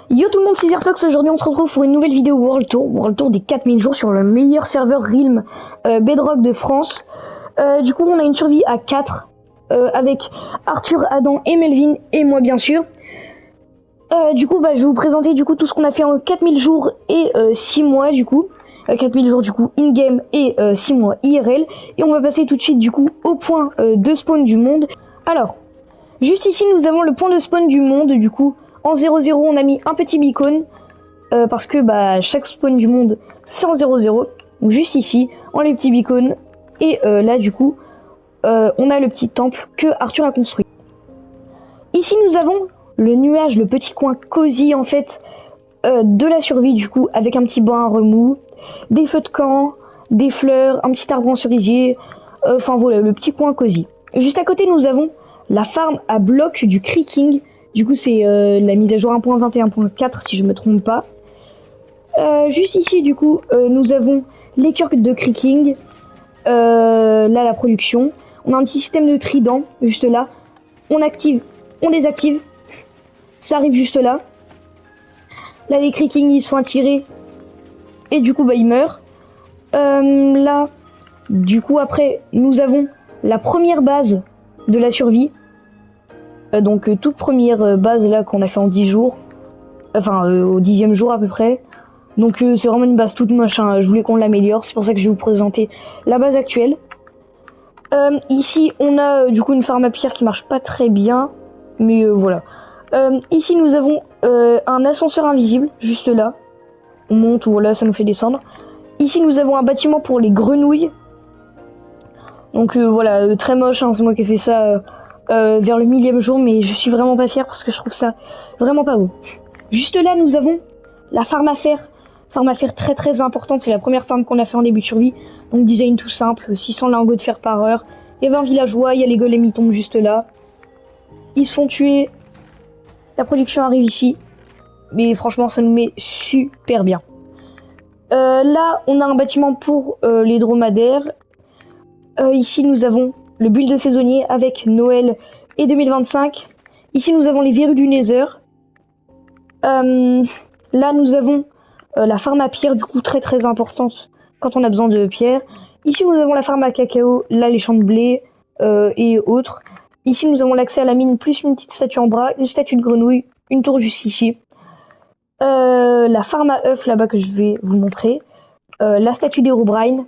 Yo tout le monde, c'est Zertox. Aujourd'hui on se retrouve pour une nouvelle vidéo World Tour des 4000 jours sur le meilleur serveur Realm Bedrock de France. Du coup on a une survie à 4 avec Arthur, Adam et Melvin et moi bien sûr. Du coup je vais vous présenter tout ce qu'on a fait en 4000 jours et 6 mois du coup. 4000 jours du coup in-game et 6 mois IRL. Et on va passer tout de suite du coup au point de spawn du monde. Alors, juste ici nous avons le point de spawn du monde du coup. En 0-0 on a mis un petit beacon parce que chaque spawn du monde c'est en 0-0. Donc juste ici on a les petits beacons et là du coup on a le petit temple que Arthur a construit. Ici nous avons le nuage, le petit coin cosy en fait de la survie du coup, avec un petit banc à remous, des feux de camp, des fleurs, un petit arbre en cerisier, enfin voilà le petit coin cosy. Juste à côté nous avons la farm à blocs du Creaking. Du coup c'est la mise à jour 1.21.4 si je me trompe pas. Juste ici du coup nous avons les cœurs de Creaking, là la production. On a un petit système de trident juste là. On active, on désactive. Ça arrive juste là. Là les Creaking ils sont attirés et du coup ils meurent. Là du coup après nous avons la première base de la survie. Donc toute première base là qu'on a fait en 10 jours. Enfin au 10e jour à peu près. Donc c'est vraiment une base toute moche, hein. Je voulais qu'on l'améliore, c'est pour ça que je vais vous présenter la base actuelle. Ici on a du coup une farm à pierre qui marche pas très bien, mais voilà. Ici nous avons un ascenseur invisible, juste là. On monte, voilà, ça nous fait descendre. Ici nous avons un bâtiment pour les grenouilles. Donc voilà, très moche, hein, c'est moi qui ai fait ça vers le 1000e jour, mais je suis vraiment pas fière parce que je trouve ça vraiment pas beau. Juste là nous avons la farm à fer. Farm à fer très importante, c'est la première farm qu'on a fait en début de survie. Donc design tout simple, 600 lingots de fer par heure. Il y a 20 villageois, il y a les golems, ils tombent juste là. Ils se font tuer. La production arrive ici. Mais franchement ça nous met super bien. Là on a un bâtiment pour les dromadaires. Ici nous avons le build de saisonnier avec Noël et 2025. Ici nous avons les verrues du Nether. Là nous avons la farm à pierre, du coup très importante quand on a besoin de pierre. Ici nous avons la farm à cacao, là les champs de blé et autres. Ici nous avons l'accès à la mine plus une petite statue en bras, une statue de grenouille, une tour juste ici. La farm à œufs là-bas que je vais vous montrer. La statue d'Herobrine.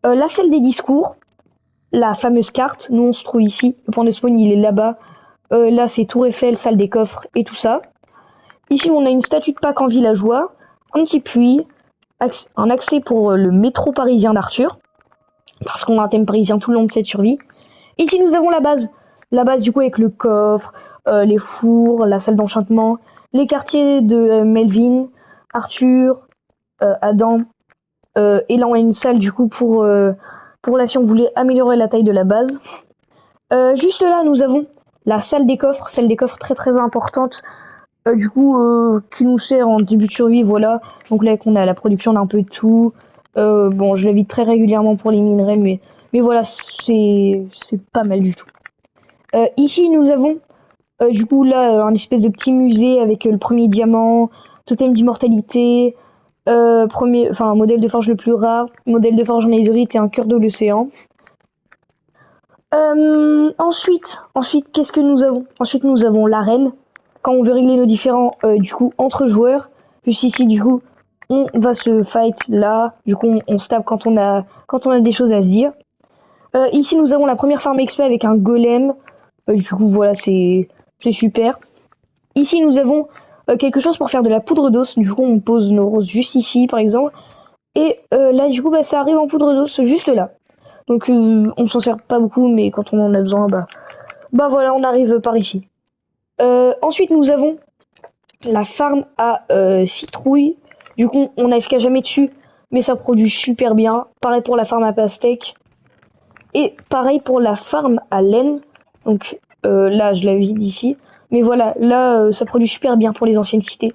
La salle des discours. La fameuse carte, nous on se trouve ici. Le point de spawn il est là-bas. Là c'est Tour Eiffel, salle des coffres et tout ça. Ici on a une statue de Pâques en villageois. Un petit puits, un accès pour le métro parisien d'Arthur, parce qu'on a un thème parisien tout le long de cette survie. Ici nous avons la base du coup avec le coffre, les fours, la salle d'enchantement, les quartiers de Melvin, Arthur, Adam, et là on a une salle du coup pour là si on voulait améliorer la taille de la base. Juste là nous avons la salle des coffres très importante. Du coup qui nous sert en début de survie, voilà. Donc là qu'on a la production d'un peu de tout. Bon je la vide très régulièrement pour les minerais, mais voilà c'est pas mal du tout. Ici nous avons du coup là un espèce de petit musée avec le premier diamant, totem d'immortalité, modèle de forge le plus rare, modèle de forge en azurite et un cœur de l'océan. Ensuite qu'est-ce que nous avons? Ensuite nous avons l'arène. Quand on veut régler nos différends du coup entre joueurs, juste ici du coup on va se fight là, du coup on se tape quand on a des choses à se dire. Ici nous avons la première farm XP avec un golem, du coup voilà c'est super. Ici nous avons quelque chose pour faire de la poudre d'os, du coup on pose nos roses juste ici par exemple, et là du coup ça arrive en poudre d'os juste là. Donc on s'en sert pas beaucoup, mais quand on en a besoin voilà on arrive par ici. Ensuite nous avons la farm à citrouille. Du coup on n'AFK jamais dessus, mais ça produit super bien. Pareil pour la farm à pastèque. Et pareil pour la farm à laine. Donc là je la vide ici. Mais voilà, là ça produit super bien pour les anciennes cités.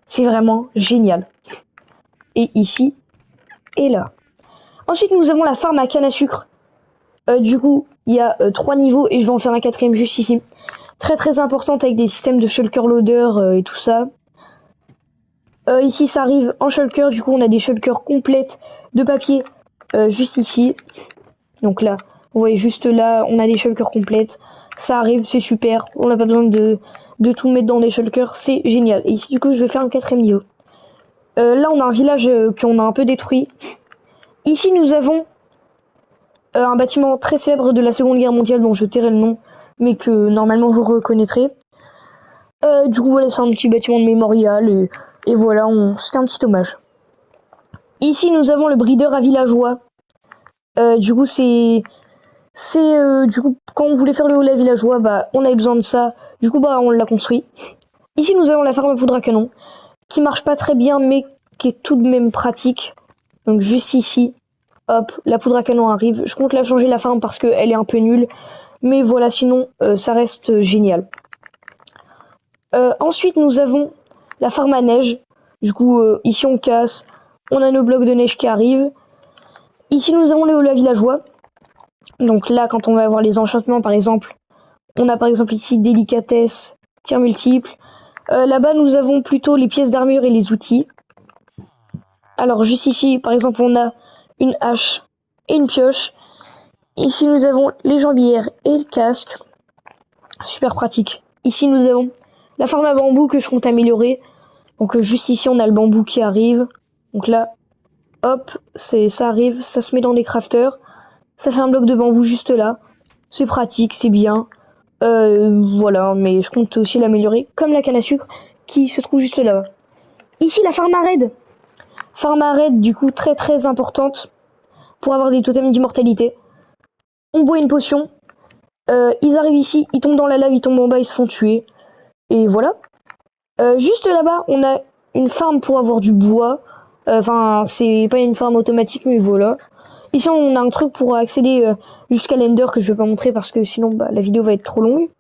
C'est vraiment génial. Et ici, et là. Ensuite nous avons la farm à canne à sucre. Du coup il y a 3 niveaux et je vais en faire un 4ème juste ici. Très importante avec des systèmes de shulker loader et tout ça. Ici ça arrive en shulker, du coup on a des shulkers complètes de papier juste ici. Donc là, vous voyez juste là, on a des shulkers complètes. Ça arrive, c'est super. On n'a pas besoin de tout mettre dans les shulkers, c'est génial. Et ici du coup je vais faire un 4ème niveau. Là on a un village qu'on a un peu détruit. Ici nous avons un bâtiment très célèbre de la Seconde Guerre mondiale dont je tairai le nom, mais que normalement vous reconnaîtrez. Du coup voilà, c'est un petit bâtiment de mémorial et voilà, c'était un petit hommage. Ici nous avons le breeder à villageois. Du coup du coup quand on voulait faire le haut la villageois, bah on avait besoin de ça. Du coup bah on l'a construit. Ici nous avons la ferme à poudre à canon qui marche pas très bien mais qui est tout de même pratique. Donc juste ici, hop, la poudre à canon arrive. Je compte la changer la ferme parce qu'elle est un peu nulle. Mais voilà, sinon ça reste génial. Ensuite nous avons la ferme à neige. Du coup ici on casse. On a nos blocs de neige qui arrivent. Ici nous avons le haut la villageois. Donc là quand on va avoir les enchantements par exemple. On a par exemple ici délicatesse, tir multiple. Là-bas nous avons plutôt les pièces d'armure et les outils. Alors juste ici par exemple on a une hache et une pioche. Ici nous avons les jambières et le casque. Super pratique. Ici nous avons la farm à bambou que je compte améliorer. Donc juste ici on a le bambou qui arrive. Donc là, hop, ça arrive, ça se met dans les crafters. Ça fait un bloc de bambou juste là. C'est pratique, c'est bien. Voilà, mais je compte aussi l'améliorer. Comme la canne à sucre qui se trouve juste là-bas. Ici la farm à raid. Farm à raid du coup très très importante pour avoir des totems d'immortalité. On boit une potion. Ils arrivent ici, ils tombent dans la lave, ils tombent en bas, ils se font tuer. Et voilà. Juste là-bas, on a une farm pour avoir du bois. Enfin, c'est pas une farm automatique, mais voilà. Ici, on a un truc pour accéder jusqu'à l'Ender que je vais pas montrer parce que sinon bah, la vidéo va être trop longue.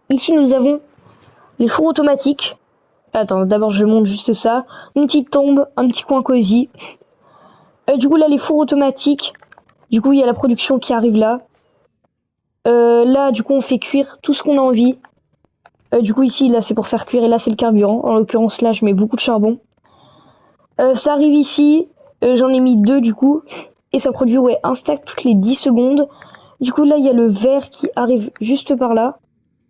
Ici, nous avons les fours automatiques. Attends, d'abord je montre juste ça. Une petite tombe, un petit coin cosy. Du coup, là, les fours automatiques. Du coup, il y a la production qui arrive là. Là, du coup, on fait cuire tout ce qu'on a envie. Du coup, ici, là, c'est pour faire cuire et là, c'est le carburant. En l'occurrence, là, je mets beaucoup de charbon. Ça arrive ici. J'en ai mis 2 du coup. Et ça produit ouais, un stack toutes les 10 secondes. Du coup, là, il y a le verre qui arrive juste par là.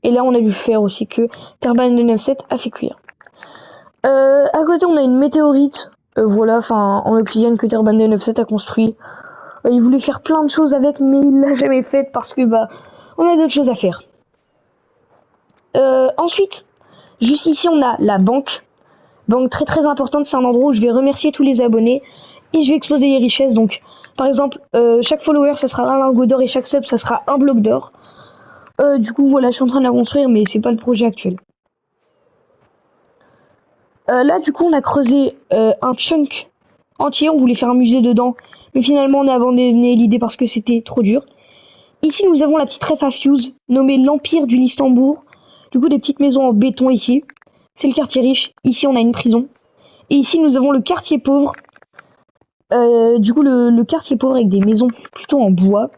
Et là, on a du fer aussi que Terban 297 a fait cuire. À côté, on a une météorite. Voilà, enfin, en obsidienne que Terban 297 a construit. Il voulait faire plein de choses avec, mais il l'a jamais fait parce que, bah, on a d'autres choses à faire. Ensuite, juste ici, on a la banque. Banque très très importante, c'est un endroit où je vais remercier tous les abonnés et je vais exploser les richesses. Donc, par exemple, chaque follower, ça sera un lingot d'or et chaque sub, ça sera un bloc d'or. Du coup, voilà, je suis en train de la construire, mais c'est pas le projet actuel. Là, du coup, on a creusé un chunk entier. On voulait faire un musée dedans, mais finalement, on a abandonné l'idée parce que c'était trop dur. Ici, nous avons la petite ref à fuse nommée l'Empire du Listembourg. Du coup, des petites maisons en béton ici. C'est le quartier riche. Ici, on a une prison. Et ici, nous avons le quartier pauvre. Du coup, le quartier pauvre avec des maisons plutôt en bois.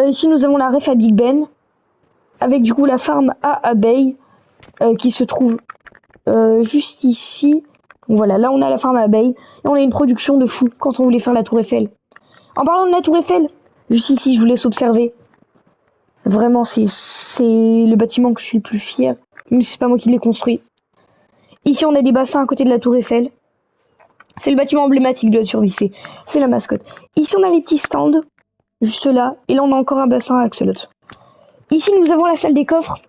Ici, nous avons la ref à Big Ben. Avec du coup la farm à abeilles qui se trouve juste ici. Donc voilà, là on a la farm à abeilles. Et on a une production de fou quand on voulait faire la tour Eiffel. En parlant de la tour Eiffel, juste ici, je vous laisse observer. Vraiment, c'est le bâtiment que je suis le plus fier. Même si c'est pas moi qui l'ai construit. Ici, on a des bassins à côté de la tour Eiffel. C'est le bâtiment emblématique de la survie, c'est la mascotte. Ici, on a les petits stands, juste là. Et là, on a encore un bassin à Axolot. Ici, nous avons la salle des coffres.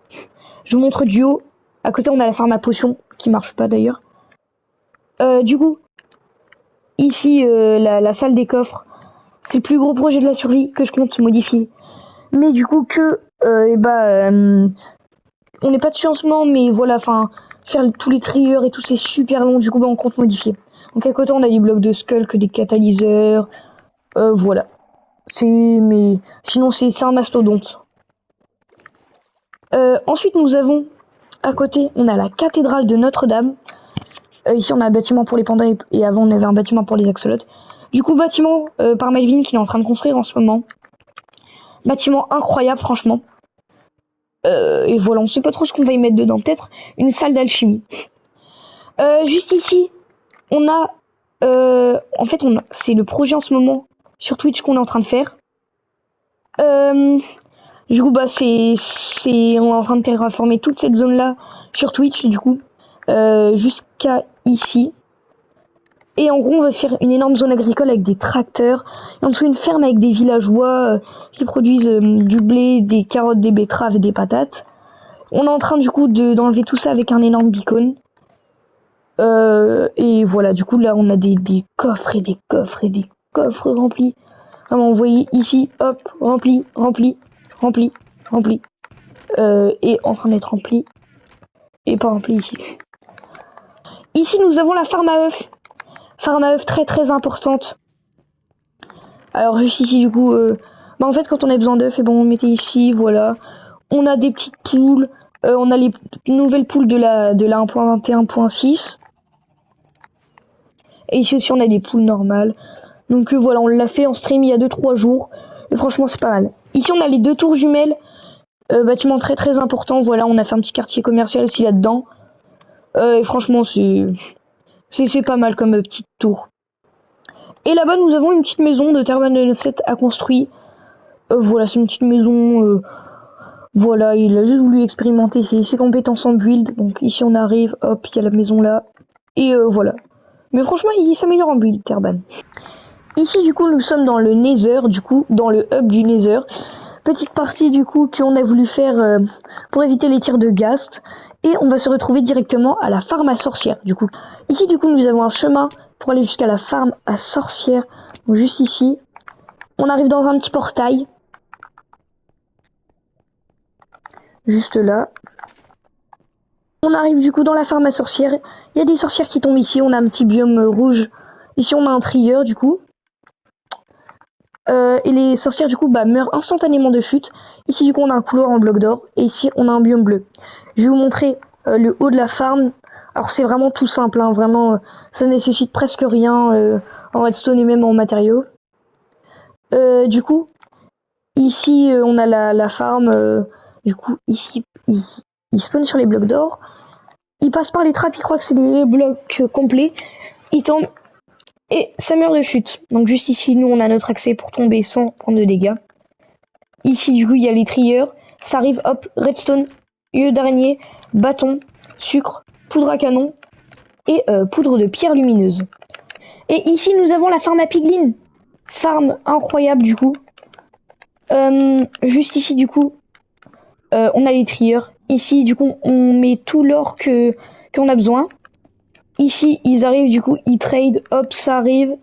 Je vous montre du haut. À côté, on a la farm à potions, qui marche pas d'ailleurs. Du coup, ici, la salle des coffres. C'est le plus gros projet de la survie que je compte modifier. Mais du coup, on n'est pas de chancement, mais voilà, enfin, faire tous les trieurs et tout, c'est super long. Du coup, bah, on compte modifier. Donc à côté, on a des blocs de skull, que des catalyseurs. Voilà. Mais sinon, c'est un mastodonte. Ensuite, nous avons à côté, on a la cathédrale de Notre-Dame. Ici, on a un bâtiment pour les pandas et avant, on avait un bâtiment pour les axolotes. Du coup, bâtiment par Melvin qu'il est en train de construire en ce moment. Bâtiment incroyable, franchement. Et voilà, on sait pas trop ce qu'on va y mettre dedans. Peut-être une salle d'alchimie. Juste ici, on a... en fait, c'est le projet en ce moment sur Twitch qu'on est en train de faire. Du coup, bah, on est en train de terraformer toute cette zone-là sur Twitch, du coup, jusqu'à ici. Et en gros, on va faire une énorme zone agricole avec des tracteurs. Et en dessous, une ferme avec des villageois qui produisent du blé, des carottes, des betteraves et des patates. On est en train, du coup, d'enlever tout ça avec un énorme beacon. Et voilà, du coup, là, on a des coffres et des coffres et des coffres remplis. Vraiment, vous voyez ici, hop, rempli, rempli, rempli, rempli. Et en train d'être rempli. Et pas rempli ici. Ici, nous avons la farm à œufs. Farm à œufs très très importante. Alors juste ici du coup, bah en fait quand on a besoin d'œufs, et bon on mettait ici, voilà. On a des petites poules, on a les nouvelles poules de la 1.21.6. Et ici aussi on a des poules normales. Donc voilà, on l'a fait en stream il y a 2-3 jours. Et franchement c'est pas mal. Ici on a les 2 tours jumelles, bâtiment très très important. Voilà, on a fait un petit quartier commercial aussi là-dedans. Et franchement c'est pas mal comme petite tour. Et là-bas, nous avons une petite maison de Terban de 97 à construire. Voilà, c'est une petite maison. Voilà, il a juste voulu expérimenter ses compétences en build. Donc ici, on arrive, hop, il y a la maison là. Et voilà. Mais franchement, il s'améliore en build, Terban. Ici, du coup, nous sommes dans le Nether, du coup, dans le hub du Nether. Petite partie, du coup, qu'on a voulu faire pour éviter les tirs de Ghast. Et on va se retrouver directement à la farm à sorcières, du coup. Ici, du coup, nous avons un chemin pour aller jusqu'à la farm à sorcières. Donc, juste ici. On arrive dans un petit portail. Juste là. On arrive du coup dans la farm à sorcières. Il y a des sorcières qui tombent ici. On a un petit biome rouge. Ici, on a un trieur, du coup. Et les sorcières, du coup, bah, meurent instantanément de chute. Ici, du coup, on a un couloir en bloc d'or. Et ici, on a un biome bleu. Je vais vous montrer le haut de la farm. Alors, c'est vraiment tout simple. Hein, vraiment, ça nécessite presque rien en redstone et même en matériaux. Du coup, ici, on a la farm. Du coup, ici, il spawn sur les blocs d'or. Il passe par les trappes, il croit que c'est des blocs complets. Il tombe et ça meurt de chute. Donc juste ici, nous, on a notre accès pour tomber sans prendre de dégâts. Ici, du coup, il y a les trieurs. Ça arrive, hop, redstone, yeux d'araignée, bâton, sucre, poudre à canon et poudre de pierre lumineuse. Et ici, nous avons la farm à piglin. Farm incroyable, du coup. Juste ici, du coup, on a les trieurs. Ici, du coup, on met tout l'or qu'on a besoin. Ici, ils arrivent, du coup, ils trade, hop, ça arrive.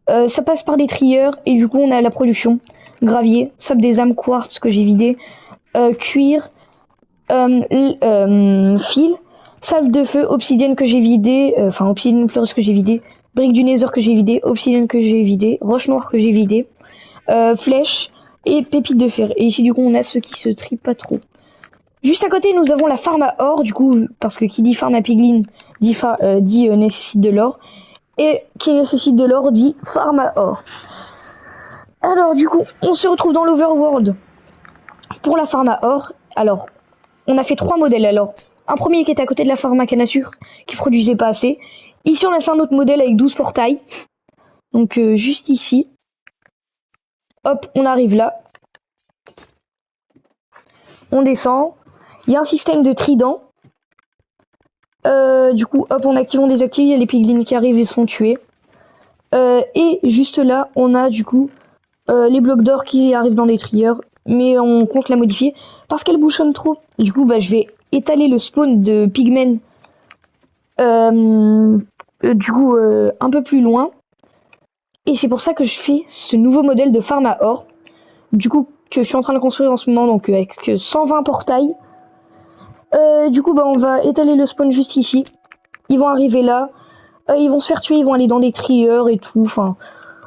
Ça passe par des trieurs, et du coup, on a la production. Gravier, sable des âmes, quartz que j'ai vidé, cuir, fil, sable de feu, obsidienne que j'ai vidé, enfin, obsidienne pleureuse que j'ai vidé, brique du nether que j'ai vidé, obsidienne que j'ai vidé, roche noire que j'ai vidé, flèche et pépites de fer. Et ici, du coup, on a ceux qui se trient pas trop. Juste à côté, nous avons la farm à or, du coup, parce que qui dit farm à piglin dit nécessite de l'or. Et qui nécessite de l'or dit farm à or. Alors, du coup, on se retrouve dans l'overworld pour la farm à or. Alors, on a fait 3 modèles. Alors, un premier qui était à côté de la farm à canne à sucre, qui produisait pas assez. Ici, on a fait un autre modèle avec 12 portails. Donc, juste ici. Hop, on arrive là. On descend. Il y a un système de trident. Du coup, hop, on active, on désactive. Il y a les piglins qui arrivent et se font tuer. Et juste là, on a du coup les blocs d'or qui arrivent dans des trieurs. Mais on compte la modifier parce qu'elle bouchonne trop. Du coup, bah, je vais étaler le spawn de pigmen du coup un peu plus loin. Et c'est pour ça que je fais ce nouveau modèle de farm à or. Du coup, que je suis en train de construire en ce moment, donc avec 120 portails. Du coup, bah, on va étaler le spawn juste ici. Ils vont arriver là. Ils vont se faire tuer, ils vont aller dans des trieurs et tout. Enfin,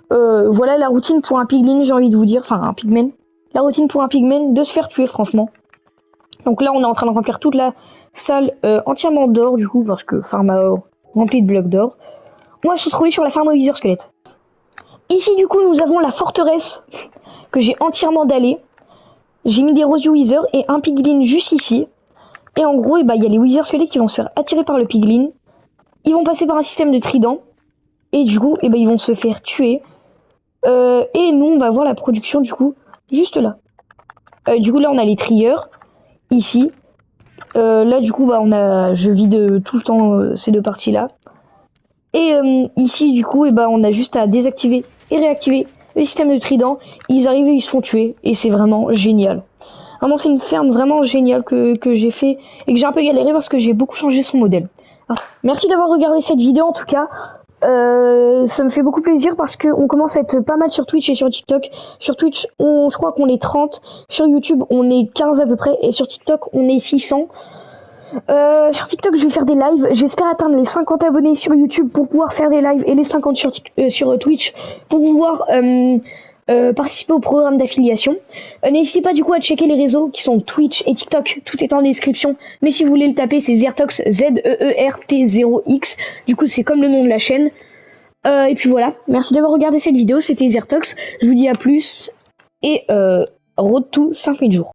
voilà la routine pour un piglin, j'ai envie de vous dire. Enfin, un pigmen. La routine pour un pigmen de se faire tuer, franchement. Donc là, on est en train de remplir toute la salle entièrement d'or, du coup, parce que farm à or remplie de blocs d'or. On va se retrouver sur la farm au wither squelette. Ici, du coup, nous avons la forteresse que j'ai entièrement dallée. J'ai mis des roses du wither et un piglin juste ici. Et en gros, il y a les wither squelettes qui vont se faire attirer par le piglin. ils vont passer par un système de trident. Et du coup, ils vont se faire tuer. Et nous, on va voir la production, du coup, juste là. Du coup, là, on a les trieurs, ici. Là, du coup, je vide tout le temps ces deux parties-là. Et ici, du coup, on a juste à désactiver et réactiver le système de trident. Ils arrivent et ils se font tuer. Et c'est vraiment génial. Vraiment, c'est une ferme vraiment géniale que j'ai fait et que j'ai un peu galéré parce que j'ai beaucoup changé son modèle. Alors, merci d'avoir regardé cette vidéo en tout cas. Ça me fait beaucoup plaisir parce qu'on commence à être pas mal sur Twitch et sur TikTok. Sur Twitch, je crois qu'on est 30. Sur YouTube, on est 15 à peu près. Et sur TikTok, on est 600. Sur TikTok, je vais faire des lives. J'espère atteindre les 50 abonnés sur YouTube pour pouvoir faire des lives et les 50 sur Twitch pour pouvoir participer au programme d'affiliation. N'hésitez pas du coup à checker les réseaux qui sont Twitch et TikTok. Tout est en description. Mais si vous voulez le taper, c'est Zertox, ZEERT0X. Du coup, c'est comme le nom de la chaîne. Et puis voilà. Merci d'avoir regardé cette vidéo. C'était Zertox. Je vous dis à plus. Et road to 5000 jours.